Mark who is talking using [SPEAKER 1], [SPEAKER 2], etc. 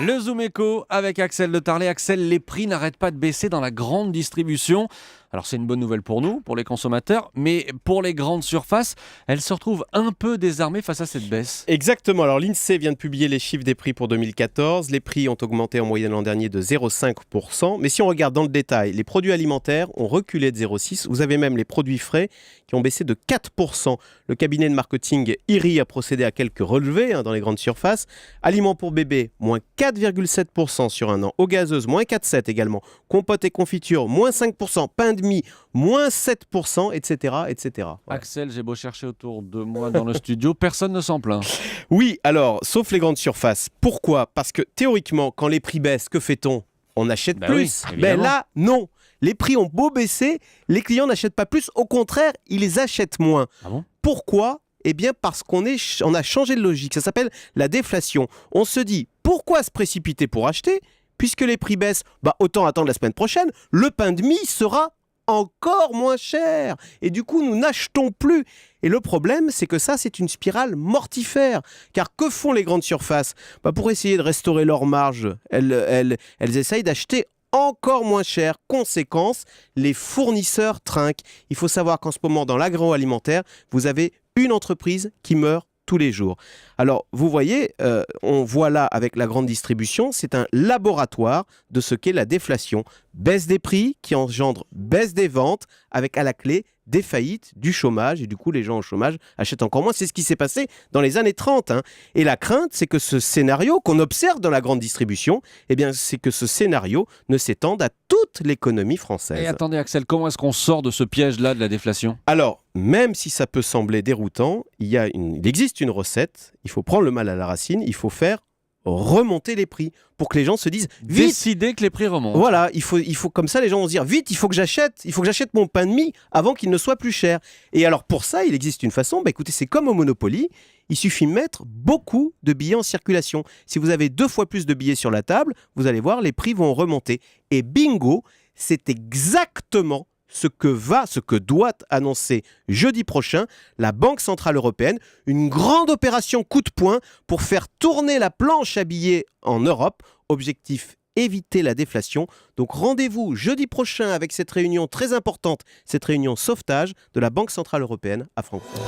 [SPEAKER 1] Le Zoom Echo avec Axel de Tarlet. Axel, les prix n'arrêtent pas de baisser dans la grande distribution. Alors c'est une bonne nouvelle pour nous, pour les consommateurs, mais pour les grandes surfaces, elles se retrouvent un peu désarmées face à cette baisse.
[SPEAKER 2] Exactement. Alors l'INSEE vient de publier les chiffres des prix pour 2014. Les prix ont augmenté en moyenne l'an dernier de 0,5%. Mais si on regarde dans le détail, les produits alimentaires ont reculé de 0,6%. Vous avez même les produits frais qui ont baissé de 4%. Le cabinet de marketing IRI a procédé à quelques relevés dans les grandes surfaces. Aliments pour bébés, moins 4,7% sur un an. Eau gazeuse, moins 4,7% également. Compotes et confitures, moins 5%. Pain de mie, moins 7%, etc. etc. Voilà.
[SPEAKER 1] Axel, j'ai beau chercher autour de moi dans le studio, personne ne s'en plaint.
[SPEAKER 2] Oui, alors, sauf les grandes surfaces. Pourquoi ? Parce que théoriquement, quand les prix baissent, que fait-on ? On achète plus.
[SPEAKER 1] Oui,
[SPEAKER 2] Mais là, non. Les prix ont beau baisser, les clients n'achètent pas plus. Au contraire, ils les achètent moins.
[SPEAKER 1] Ah bon ?
[SPEAKER 2] Pourquoi ? Eh bien, parce qu'on a changé de logique. Ça s'appelle la déflation. On se dit, pourquoi se précipiter pour acheter ? Puisque les prix baissent, autant attendre la semaine prochaine. Le pain de mie sera encore moins cher. Et du coup, nous n'achetons plus. Et le problème, c'est que ça, c'est une spirale mortifère. Car que font les grandes surfaces ? Pour essayer de restaurer leur marge, elles essayent d'acheter encore moins cher. Conséquence, les fournisseurs trinquent. Il faut savoir qu'en ce moment, dans l'agroalimentaire, vous avez une entreprise qui meurt tous les jours. Alors, vous voyez, on voit là avec la grande distribution, c'est un laboratoire de ce qu'est la déflation. Baisse des prix qui engendre baisse des ventes avec à la clé des faillites, du chômage, et du coup les gens au chômage achètent encore moins. C'est ce qui s'est passé dans les années 30. Et la crainte, c'est que ce scénario qu'on observe dans la grande distribution, c'est que ce scénario ne s'étende à toute l'économie française.
[SPEAKER 1] Et attendez Axel, comment est-ce qu'on sort de ce piège-là de la déflation ?
[SPEAKER 2] Alors, même si ça peut sembler déroutant, il existe une recette, il faut prendre le mal à la racine, il faut faire remonter les prix pour que les gens se disent vite.
[SPEAKER 1] Décider que les prix remontent.
[SPEAKER 2] Voilà, il faut comme ça les gens vont se dire vite, il faut que j'achète mon pain de mie avant qu'il ne soit plus cher. Et alors pour ça, il existe une façon, écoutez, c'est comme au Monopoly, il suffit de mettre beaucoup de billets en circulation. Si vous avez 2 fois plus de billets sur la table, vous allez voir, les prix vont remonter. Et bingo, c'est exactement ce que doit annoncer jeudi prochain la Banque Centrale Européenne, une grande opération coup de poing pour faire tourner la planche à billets en Europe. Objectif, éviter la déflation. Donc rendez-vous jeudi prochain avec cette réunion très importante, cette réunion sauvetage de la Banque Centrale Européenne à Francfort.